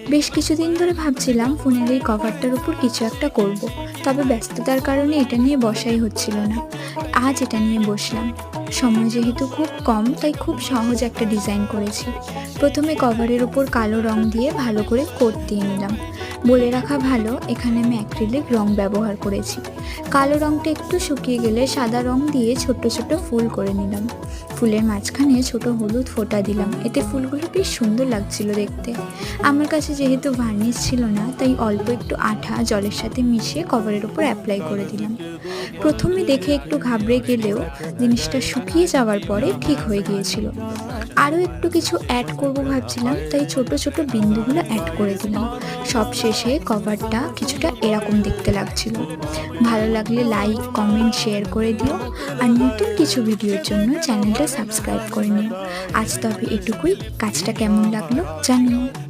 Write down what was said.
বেশ কিছুদিন ধরে ভাবছিলাম ফোনের এই কভারটার উপর কিছু একটা করব। তবে ব্যস্ততার কারণে এটা নিয়ে বসাই হচ্ছিল না। আজ এটা নিয়ে বসলাম। সময় যেহেতু খুব কম, তাই খুব সহজ একটা ডিজাইন করেছি। প্রথমে কভারের উপর কালো রং দিয়ে ভালো করে কোট দিয়ে নিলাম। বলে রাখা ভালো, এখানে আমি অ্যাক্রিলিক রং ব্যবহার করেছি। কালো রংটা একটু শুকিয়ে গেলে সাদা রং দিয়ে ছোট ছোট ফুল করে নিলাম। ফুলের মাঝখানে ছোট হলুদ ফোঁটা দিলাম, এতে ফুলগুলো বেশ সুন্দর লাগছিল দেখতে। আমার কাছে যেহেতু ভার্নিশ ছিল না, তাই অল্প একটু আঠা জলের সাথে মিশিয়ে কভারের উপর অ্যাপ্লাই করে দিলাম। প্রথমে দেখে একটু ঘাবড়ে গেলেও জিনিসটা শুকিয়ে যাওয়ার পরে ঠিক হয়ে গিয়েছিল। আরও একটু কিছু অ্যাড করব ভাবছিলাম, তাই ছোট ছোট বিন্দুগুলো অ্যাড করে দিলাম। সব শেষে কভারটা কিছুটা এরকম দেখতে লাগছিল। ভালো লাগলে লাইক, কমেন্ট, শেয়ার করে দিও। আর নতুন কিছু ভিডিওর জন্য চ্যানেলটা সাবস্ক্রাইব করে নিও। আজ তবে এটুকুই। কাজটা কেমন লাগলো জানিও।